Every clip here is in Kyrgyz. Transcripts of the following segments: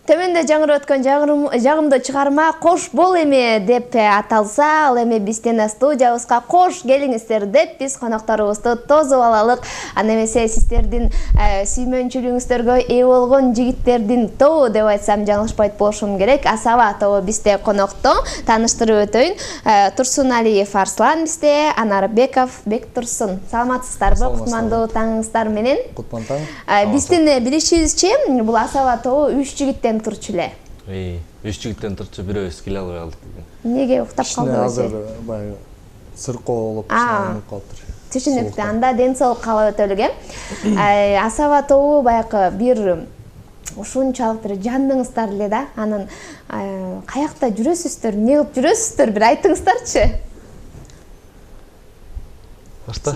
Төмөндө жаңырып өткөн жагымдуу чыгарма «Кош бол эме» деп аталса, ал эми биздин студиябызга кош келиңиздер деп биз конокторубузду тосуп алалык. Анда эмесе сиздердин сүймөнчүлүгүңүздөргө ээ болгон жигиттердин тобу деп айтсам жаңылышпайт болушум керек. Асаба тобу бизде конокто. Тааныштырып өтөйүн. Турсуналиев Арслан бизде, Анарбеков Бектурсун. Саламатсыздарбы? Кутмандуу таңыңыздар менен. Кутман таң. Биздин билишибизче, бул Асаба тобу 3 жигиттен турчу эле. 3 жигиттен турчу, бирөөбүз келе албай калдык бүгүн. Эмнеге уктап калдыңыз? Азыр баягы сыркоо болуп чыгып калыптыр. Түшүнүктүү. Анда ден соолук каалап өтөлүк Асаба тобу баягы бир ушунчалык бир жандыңыздар эле да. Анын каякта жүрөсүздөр, эмне кылып жүрөсүздөр, бир айтыңыздарчы. Башта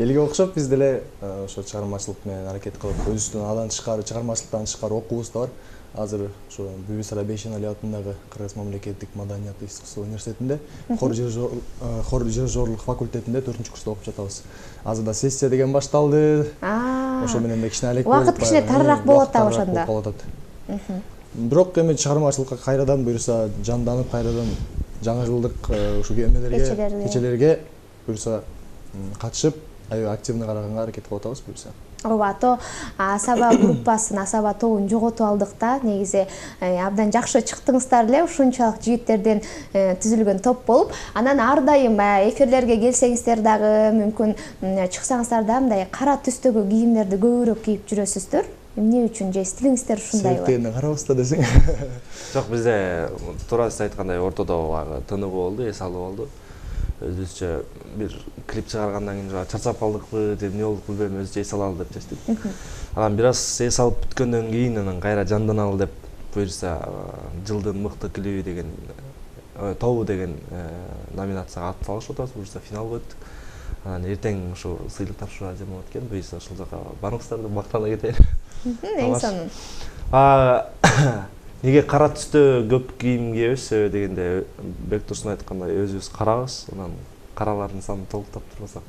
элге окшоп биз деле ошо чыгармачылык менен аракет кылып, өзүбүздүн адан тышкары чыгармачылыктан тышкары окуубуз да бар. Азыр ошо Бибисара Бейшенали атындагы Кыргыз мамлекеттик маданият искусство университетинде хор дирижерлук факультетинде 4-курста окуп жатабыз. Азыр да сессия деген башталды. Ошо менен да кичине алек убакыт кичине тарыраак болот да ошондо. Бирок эми чыгармачылыкка кайрадан буюрса жанданып, кайрадан жаңы жылдык ушу кечелерге буюрса катышып, аябай активный караганга аракет кылып атабыз буюрса. Ооба, Асаба группасын, Асаба тобун жоготуп алдык да. Негизи абдан жакшы чыктыңыздар эле, ушунчалык жигиттерден түзүлгөн топ болуп. Анан ар дайым эфирлерге келсеңиздер дагы, мүмкүн чыксаңыздар да мындай кара түстөгү кийимдерди көбүрөөк кийип жүрөсүздөр. Эмне үчүн же стилиңиздер ушундайбы? Себептерине карабызда десең. Жок, бизде туура сиз айткандай ортодо тыныгуу болду, эс алуу болду. Өзүбүзчө бир клип чыгаргандан кийин чарчап калдыкпы, же эмне болду билбейм, өзүчө эс алалы деп чечтик. Анан бир аз эс алып бүткөндөн кийин анан кайра жанданалы деп буюрса жылдын мыкты клиби деген тобу деген номинацияга ат салышып атабыз, буюрса финалга өттүк. Анан эртең ушу сыйлык тапшырууга жем болот экен, буюрса ушул жака барыңыздар деп мактана кетейин. Эң сонун. Неге кара түстө көп кийим кийебиз дегенде Бектурсун айткандай өзүбүз карабыз, анан каралардын санын толуктап турбасак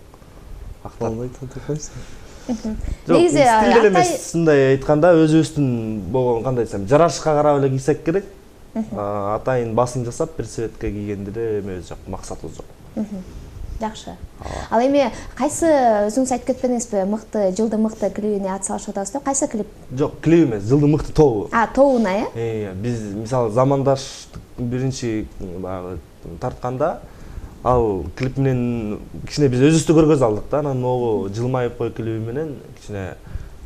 болбойт деп койсуң. Негизи стилдер эмес, мындай айтканда өзүбүздүн болгон кандай десем, жарашка карап эле кийсек керек. Атайын басым жасап бир цветке кийгенде эле эмебиз жок, максатыбыз жок. Жакшы. Ал эми кайсы өзүңүз айтып кетпедиңизби, жылдын мыкты клибине ат салышып атабыз деп? Кайсы клип? Жок, клип эмес, жылдын мыкты тобу. Тобуна, Биз мисалы замандаш биринчи баягы тартканда, ал клип менен кичине биз өзүбүздү көргөзө алдык да. Анан могу жылмайып кой клиби менен кичине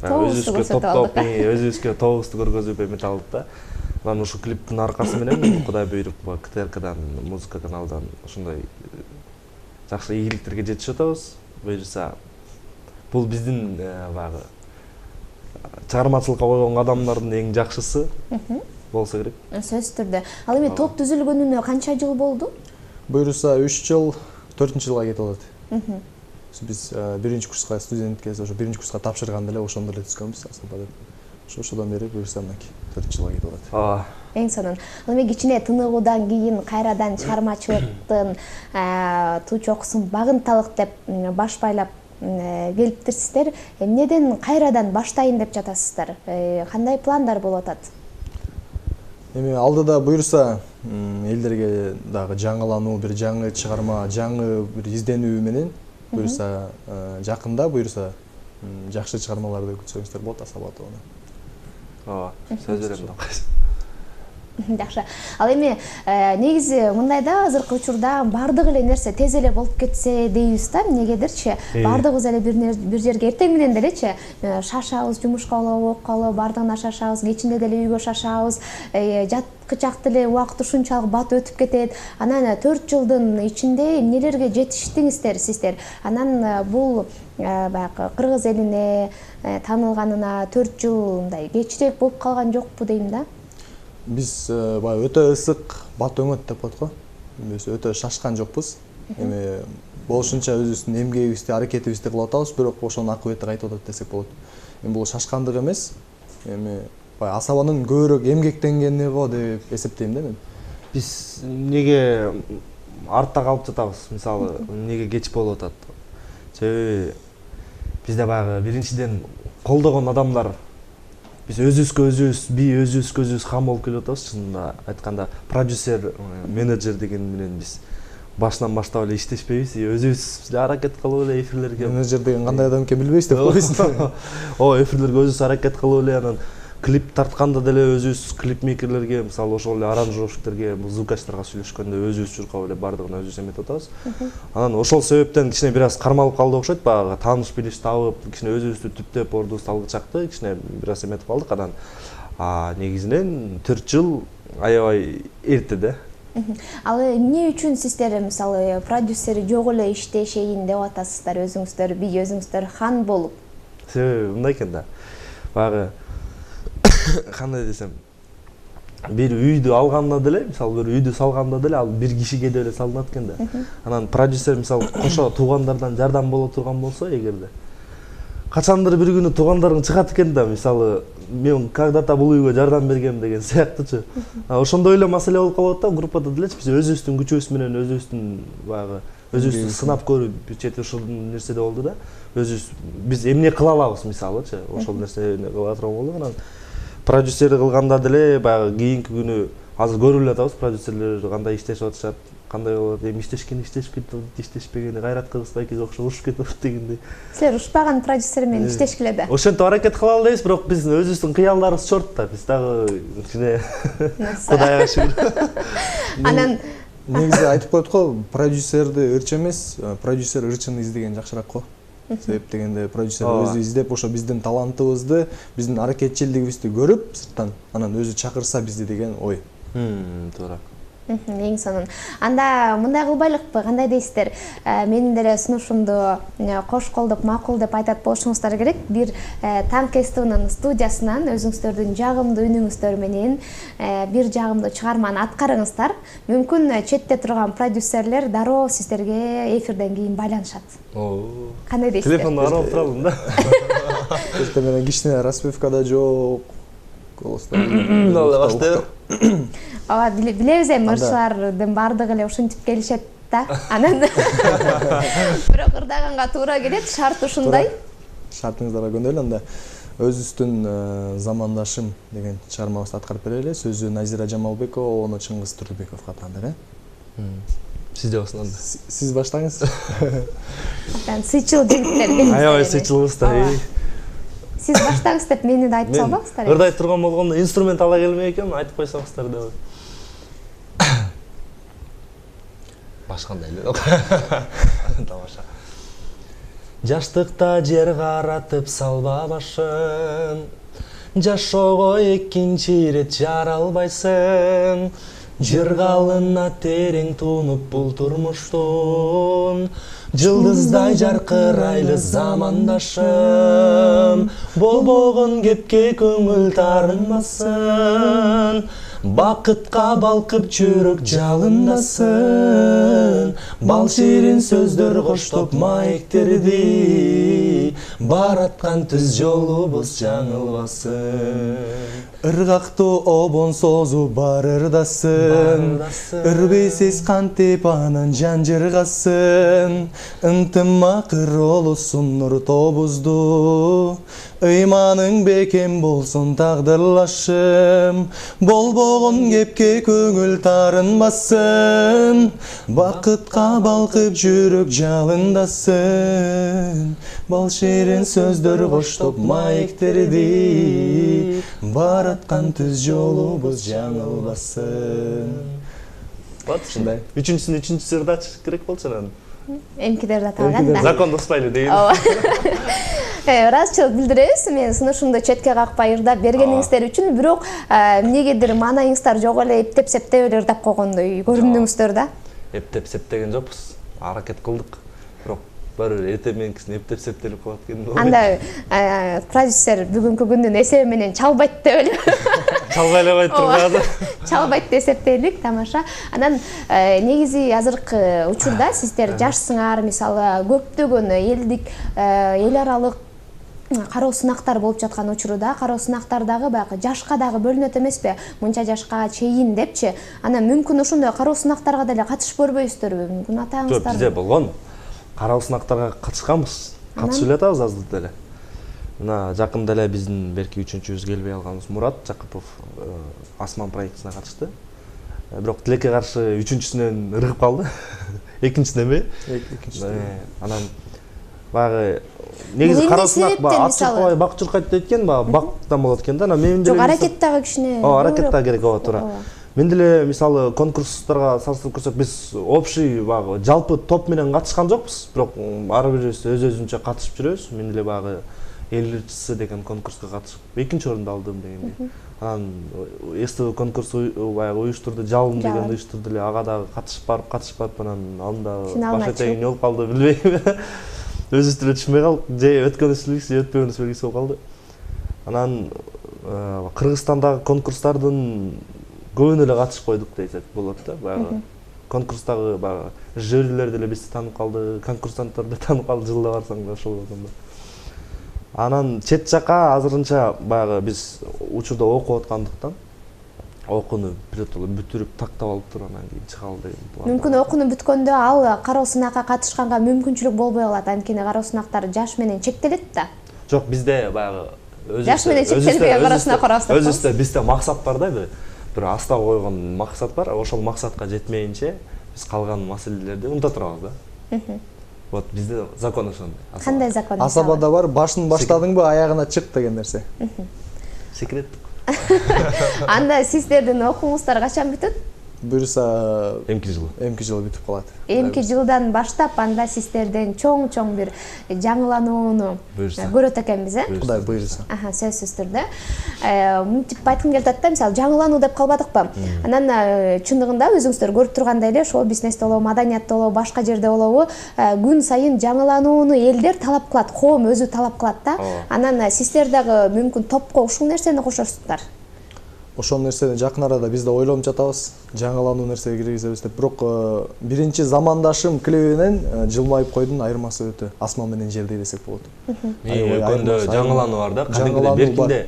өзүбүзгө топтоп, өзүбүзгө тобубузду көргөзүп эметип алдык да. Анан ушу клиптин аркасы менен Кудай буйруп КТРКдан, музыка каналынан ушундай жакшы ийгиликтерге жетишип атабыз. Буюрса бул биздин баягы чыгармачылыкка койгон кадамдардын эң жакшысы болсо керек. Сөзсүз түрдө. Ал эми топ түзүлгөнүнө канча жыл болду? Буюрса 3 жыл, 4-жылга кетип атат. Биз 1-курска студентке ошо 1-курска тапшырганда эле ошондо эле түзгөнбүз асаба деп. Ошодон бери буюрса мынакей 4-жылга кетип атат. Эң сонун. Ал эми кичине тыныгуудан кийин кайрадан чыгармачылыктын туу чокусун багынталык деп баш байлап келиптирсиздер. Эмнеден кайрадан баштайын деп жатасыздар? Кандай пландар болуп атат? Эми алдыда буюрса элдерге дагы жаңылануу, бир жаңы чыгарма, жаңы бир изденүү менен буюрса жакында буюрса жакшы чыгармаларды күтсөңүздөр болот Асаба тобуна. Сөз берем деп койсуң. Жакшы. Ал эми негизи мындай да азыркы учурда бардык эле нерсе тез эле болуп кетсе дейбиз да, эмнегедирчи? Бардыгыбыз эле бир жерге эртең менен делечи шашабыз, жумушка болобу, окколу бардыгына шашабыз, кечинде деле үйгө шашабыз, жаткычак деле убакыт ушунчалык бат өтүп кетет. Анан 4 жылдын ичинде эмнелерге жетиштиңиздер сиздер? Анан бул баягы кыргыз элине таанылганына 4 жыл мындай кечирээк болуп калган жокпу дейм да. Биз баягы өтө ысык бат өңөт деп коет го. Биз өтө шашкан жокпуз. Эми болушунча өзүбүздүн эмгегибизди, аракетибизди кылып атабыз, бирок ошонун акыбети кайтып атат десек болот. Эми бул шашкандык эмес. Эми баягы Асабанын көбүрөөк эмгектенгени го деп эсептейм да мен. Биз неге артта калып жатабыз? Мисалы, неге кеч болуп атат? Себеби бизде баягы биринчиден колдогон адамдар биз өзүбүз хам болуп келип атабыз. Чынында айтканда продюсер, менеджер деген менен биз башынан баштап эле иштешпейбиз, өзүбүз эле аракет кылып эле эфирлерге. Менеджер деген кандай адам экенин билбейбиз деп койбойсуң. Ооба, эфирлерге өзүбүз аракет кылып эле, анан клип тартканда деле өзүбүз клипмейкерлерге, мисалы ошол эле аранжировщиктерге, звукачтарга сүйлөшкөндө өзүбүз чуркап эле бардыгын өзүбүз эметип атабыз. Анан ошол себептен кичине бир аз кармалып калды окшойт, баягы тааныш билиш табып, кичине өзүбүздү түптөп ордубузду алгычакты, кичине бир аз эметип калдык. Анан негизинен 4 жыл аябай эрте да. Ал эмне үчүн сиздер мисалы продюсери жок эле иштешейин деп атасыздар өзүңүздөр, би өзүңүздөр хан болуп? Себеби мындай экен да. Баягы кандай десем, бир үйдү алганда деле, мисалы бир үйдү салганда деле ал бир кишиге деле салынат экен да. Анан продюсер мисалы кошо туугандардан жардам боло турган болсо, эгерде качандыр бир күнү туугандарың чыгат экен да, мисалы мен когда-то бул үйгө жардам бергем деген сыяктычы. Ошондой эле маселе болуп калат да группада делечи. Биз өзүбүздүн күчүбүз менен өзүбүздүн баягы өзүбүздү сынап көрүп чети ушул нерседе болду да. Биз эмне кыла алабыз мисалычы, ошол нерсени кыла турган болдук. Анан продюсер кылганда деле баягы кийинки күнү азыр көрүп эле атабыз продюсерлер кандай иштешип атышат, кандай болот, эми иштешип кетип, иштешпегени кайрат кыргызбайке окшоп урушуп кетип дегендей. Силер ушпаган продюсер менен иштешкиле да. Ошентип аракет кылалы дейбиз, бирок биз өзүбүздүн кыялдарыбыз чорт да. Биз дагы кичине Кудайга шүгүр. Анан негизи айтып коет го, продюсерди ырчы эмес, продюсер ырчыны издеген жакшыраак го. Себеп дегенде продюсер өзү издеп, ошо биздин талантыбызды, биздин аракетчилдигибизди көрүп сырттан, анан өзү чакырса бизди деген ой. Туура. Эң сонун. Анда мындай кылбайлыкпы, кандай дейсиздер? Менин деле сунушумду кош колдуп, макул деп айтат болушуңуздар керек. Бир Танк СТВнын студиясынан өзүңүздөрдүн жагымдуу үнүңүздөр менен бир жагымдуу чыгарманы аткарыңыздар. Мүмкүн четте турган продюсерлер дароо сиздерге эфирден кийин байланышат. Кандай дейсиздер? Телефонду карап туралым да. Эртең менен кичине распевкада жок. Алла баштайбер. Ооба, билебиз эми ырчылардын баардыгы эле ушинтип келишет да. Анан бирок ырдаганга туура келет, шарт ушундай. Шартыңыздарга көнөлү. Анда өзүбүздүн замандашым деген чыгармабызды аткарып берели. Сөзү Назира Жамалбекова, ону Чыңгыз Турдубеков каттанды. Сиз жабасың анда. Сиз баштаңыз. Атан сыйчыл жигиттер келиңиздер. Аябай сыйчылбыз да. Сиз баштаңыз деп мени да айтып салбаңыздар. Ырдай турган болгондо инструмент ала келмей экен, айтып койсоңуздар деп. Башкандай эле. Тамаша. Жаштыкта жер каратып салба башын, жашоого экинчи ирет жаралбайсың. Жыргалына терең тунуп бул турмуштун, жылдыздай жаркырайлы замандашым. Болбогон кепке көңүл тарынбасын, бакытка балкып жүрөк жалындасын. Бал ширин сөздөр коштоп маектерди, бараткан түз жолубуз жаңылбасын. Ыргактуу обон созуп бар ырдасын, ырбейсиз кантип анан жан жыргасын. Ынтымакыр олусун нур тобузду, ыйманың бекем болсун тагдырлашым. Болбогон кепке көңүл тарынбасын, бакытка балкып жүрөк жалындасын. Бал ширин сөздөр коштоп маектерди, бараткан түз жолубуз жаңылбасын. Вот ушундай. Үчүнчүсүн ырдач керек болчу анан. Эмкидер да таган да. Закондоспайлы дейм. Ыраазычылык билдиребиз. Мен сунушумду четке какпай ырдап бергениңиздер үчүн, бирок эмнегедир маанайыңыздар жок эле эптеп-септеп эле ырдап койгондой көрүндүңүздөр да. Эптеп-септеген жокпуз. Аракет кылдык. Бирок баары эртең мененкисин эптеп-септелип коет экен. Анда продюсер бүгүнкү күндүн эсеби менен чалбайт деп эле. Чалбайлабай турган. Чалбайт деп эсептейлик, тамаша. Анан негизи азыркы учурда сиздер жашсыңар, мисалы көптөгөн элдик, эл аралык кароо сынактар болуп жаткан учурда, кароо сынактардагы баягы жашка дагы бөлүнөт эмеспи? Мынча жашка чейин депчи. Анан мүмкүн ошондой кароо сынактарга деле катышып көрбөйсүздөрбү? Мүмкүн атаңыздар. Бизде болгон. Кароо сынактарга катышканбыз. Катышып эле атабыз азыр деле. мына жакында эле биздин берки үчүнчүбүз келбей алганыбыз Мурат Жакыпов Асман проектисине катышты. Бирок тилекке каршы үчүнчүсүнөн ыргып калды. Экинчисинен эми? Экинчисинен. Анан баягы негизи кароосунак ачык бак чуркайт экен, бактан болот экен да. Анан мен деле аракет дагы кичине. Аракет дагы керек, туура. Мен деле мисалы конкурстарга салыштырып көрсөк, биз общий баягы жалпы топ менен катышкан жокпуз, бирок ар бирибиз өз-өзүнчө катышып жүрөбүз. Мен деле баягы эл ырчысы деген конкурска катышып экинчи орунду алдым дегендей. Анан СТВ конкурс баягы уюштурду, жалын деген уюштурду эле, ага дагы катышып барып анан алдында баш этегим жолуп калды, билбейм. Өзүбүз деле түшүнбөй калдык, же өткөнүбүз белгисиз, же өтпөгөнүбүз белгисиз болуп калды. Анан Кыргызстандагы конкурстардын көбүнө эле катышып койдук десек болот да. Баягы конкурстагы баягы жюрилер деле бизди таанып калды, конкурсанттар да таанып калды, жылда барсаң да ошол болгондо. Анан чет жака азырынча баягы биз учурда окуп аткандыктан окууну биротоло бүтүрүп тактап алыптыр, анан кийин чыгалы деген. Мүмкүн окууну бүткөндө ал кароо сынакка катышканга мүмкүнчүлүк болбой калат, анткени кароо сынактар жаш менен чектелет да. Жок, бизде баягы жаш менен чектелбеген кароо сынак карабыз. Өзүбүздө бизде максат бар да, бир астап койгон максат бар. Ошол максатка жетмейинче биз калган маселелерди унута турабыз да. Вот бизде закон ошондой. Кандай закон? Асабада бар, башын баштадыңбы, аягына чык деген нерсе. Секрет. Анда сиздердин окууңуздар качан бүтөт? Буюрса эмки жылы бүтүп калат. Эмки жылдан баштап анда сиздерден чоң бир жаңыланууну көрөт экенбиз, Кудай буйруса. Сөзсүз түрдө. Мынтип айткым келип атат да, мисалы жаңылануу деп калбадыкпы? Анан чындыгында өзүңүздөр көрүп тургандай эле шоу бизнесте болобу, маданиятта болобу, башка жерде болобу, күн сайын жаңыланууну элдер талап кылат, коом өзү талап кылат да. Анан сиздер дагы мүмкүн топко ушул нерсени кошосуздар. Ошол нерсени жакын арада биз да ойлонуп жатабыз, жаңылануу нерсе киргизебиз деп. Бирок биринчи замандашым клебинен жылмайып койдун айырмасы өтө Асман менен Жердей десек болот. Өкөндө жаңылануу бар да, кадимгидей беркинде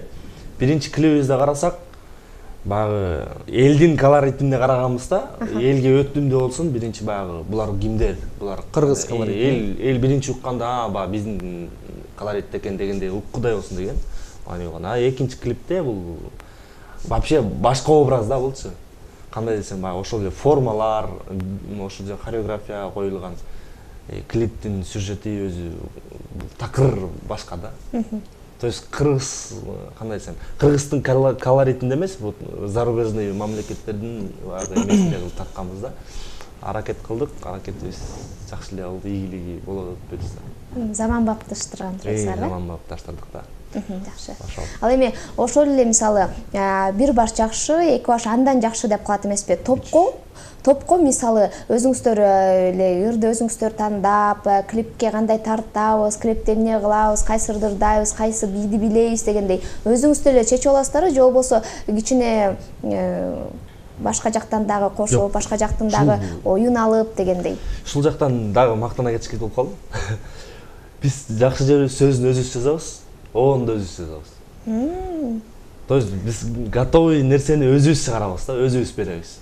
биринчи клебибизде карасак, баягы элдин колоритине караганбызда, элге өтүмдүү болсун, биринчи баягы булар кимдер? Булар кыргыз колорит. Эл биринчи укканда, баягы биздин колорит экен дегенде уккудай болсун деген. Экинчи клипте бул вообще башка образ да болчу. Кандай десем, баягы ошол эле формалар, ошол же хореография коюлган, клиптин сюжети өзү такыр башка да. То есть кыргыз, кандай десем, кыргыздын колоритинде эмес, вот зарубежный мамлекеттердин эмесинде кылып тартканбыз да. Аракет кылдык, аракетибиз жакшы эле болду, ийгилиги болот деп билсем. Заманбапташтырган турасыздар да? Заманбапташтырдык да. Жакшы. Ал эми ошол эле мисалы бир баш жакшы, эки баш андан жакшы деп калат эмеспи? Топко мисалы өзүңүздөр эле ырды өзүңүздөр тандап, клипке кандай тартабыз, клипте эмне кылабыз, кайсы ырдырдайбыз, кайсы бийди билейбиз дегендей өзүңүздөр эле чечип аласыздарбы же болбосо кичине башка жактан дагы кошуп, башка жактын дагы оюн алып дегендей? Ушул жактан дагы мактана кетишке болуп калдым. Биз жакшы жерибиз сөзүн өзүбүз жазабыз, оонду өзүбүз жазабыз. То есть биз готовый нерсени өзүбүз чыгарабыз да, өзүбүз беребиз.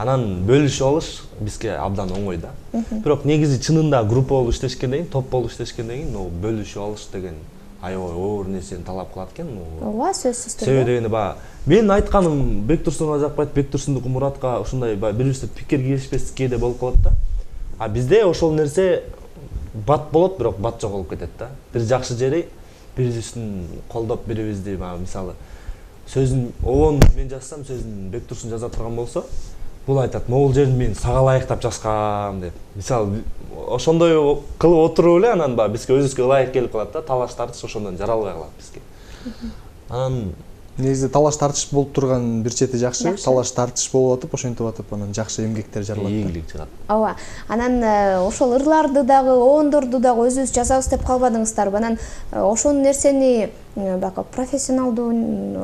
Анан бөлүшүп алыш бизге абдан оңой да. Бирок негизи чынында группа болуп иштешкенден кийин, топ болуп иштешкенден кийин, бөлүшүп алыш деген аябай оор нерсени талап кылат экен. Ооба, сөзсүз түрдө. Себеби дегенде баягы мен айтканым Бектурсунга жакпайт, Бектурсундуку Муратка ушундай бирибизде пикир киришпестик кээде болуп калат да. А бизде ошол нерсе бат болот, бирок бат жок болуп кетет да. Бир жакшы жери бирибиздин колдоп бирибизди, мисалы сөзүн оон мен жазсам, сөзүн Бектурсун жаза турган болсо, бул айтат, могул жерин мен сага ылайыктап жазгам деп. Мисалы ошондой кылып отуруп эле анан бизге өзүбүзгө ылайык келип калат да, талаш тартыш ошондон жаралбай калат бизге. Анан негизи талаш тартыш болуп турган бир чети жакшы, талаш тартыш болуп атып, ошентип атып анан жакшы эмгектер жаралат. Ийгилик чыгат. Ооба. Анан ошол ырларды дагы, оондорду дагы өзүбүз жазабыз деп калбадыңыздарбы? Анан ошол нерсени бака профессионалдуу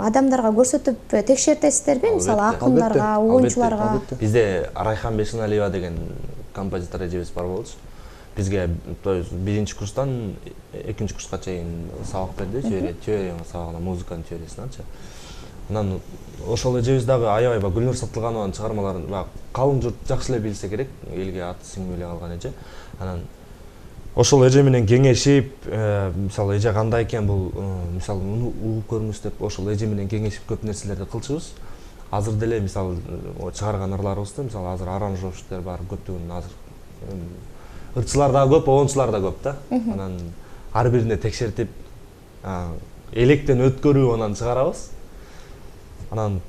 адамдарга көрсөтүп текшертесиздерби? Мисалы акындарга, оюнчуларга. Бизде Райхан Бешеналиева деген композитор эжебиз бар болчу. Бизге биринчи курстан экинчи курска чейин сабак берди, теория сабагына, музыканын теориясынанчы. Анан ошол эжебиз дагы аябай Гүлнур Сатылганованын чыгармаларын калың журт жакшы эле билсе керек, элге аты сиңип эле калган эже. Анан ошол эже менен кеңешип, мисалы эже кандай экен бул, мисалы муну угуп көрүңүз деп ошол эже менен кеңешип көп нерселерди кылчубуз. Азыр деле мисалы чыгарган ырларыбызды, мисалы азыр аранжировщиктер бар, көптөгөн азыр ырчылар да көп, оончулар да көп да. Анан ар бирине текшертип, электен өткөрүп анан чыгарабыз. Анан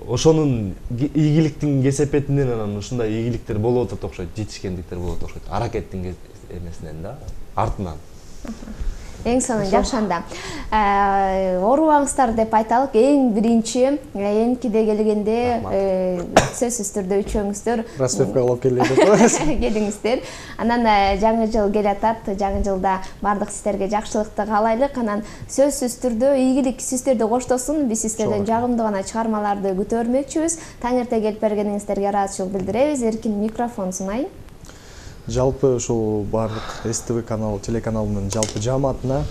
ошонун ийгиликтин кесепетинен анан ушундай ийгиликтер болуп атат окшойт, жетишкендиктер болуп атат окшойт. Аракеттин эмесинен да, артынан. Эң сонун жакшы анда. Оорубаңыздар деп айталык. Эң биринчи эмкиде келгенде сөзсүз түрдө үчөөңүздөр Распевка кылып келиңиздер. келиңиздер. Анан жаңы жыл келатат. Жаңы жылда бардык сиздерге жакшылыкты каалайлык. Анан сөзсүз түрдө ийгилик сиздерди коштосун. Биз сиздерден жагымдуу гана чыгармаларды күтө бермекчүбүз. Таңерте келип бергениңиздерге ыраазычылык билдиребиз. Эркин микрофон сунайын. Жалпы ушул бардык СТВ канал, телеканалынын жалпы жааматына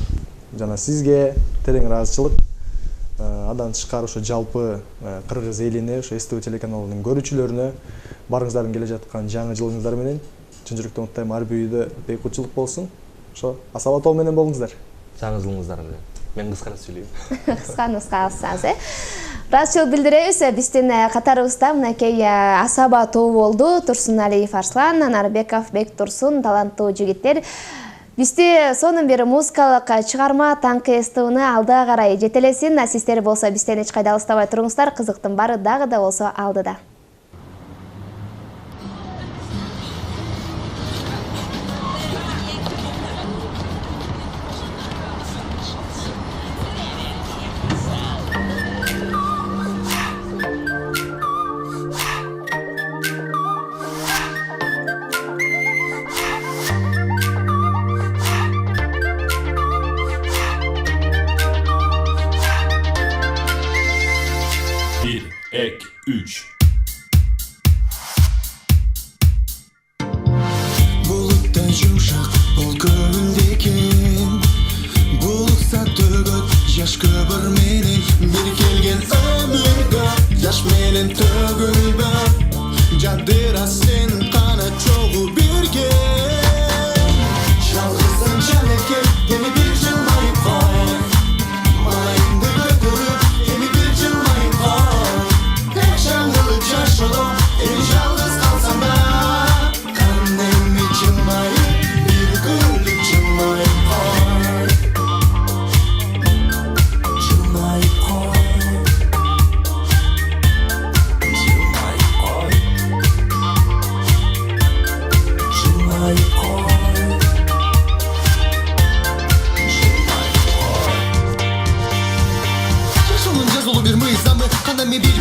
жана сизге терең ыраазычылык. Адан тышкары ошо жалпы кыргыз элине, ошо СТВ телеканалынын көрүүчүлөрүнө барыңыздардын келе жаткан жаңы жылыңыздар менен чын жүрөктөн куттайм. Ар бир үйдө бейкутчулук болсун. Ошо асаба менен болуңуздар. Жаңы жылыңыздар менен. Мен кыскара сүйлөйм. Кыска алсаңыз, ыраазычылык билдиребиз. Биздин катарыбызда мынакей асаба тобу болду. Турсуналиев Арслан, Нарбеков Бектурсун, таланттуу жигиттер. Бизди сонун бир музыкалык чыгарма Таңкы СТВны алдыга карай жетелесин. Сиздер болсо бизден эч кайда алыстабай туруңуздар. Кызыктын баары дагы да болсо алдыда. Buluttan yumuşak bol gönüldeyken Bulutsa tөгөт yaş köpür menen Bir kelgen ömürde yaş menen tөгülbö Jadıra sen kana çoğu birge Жалғызым жанекем Еми bir жылмайып қой Малайымды көтөрүп Еми bir жылмайып қой Tek жаңылып жашылып Еми жалғыз қалсам да Kanemi жылмайып Bir күлүп жылмайып қой Жылмайып қой Жылмайып қой Жылмайып қой Жашоонун жазылуу бир мыйзамы кандайме бир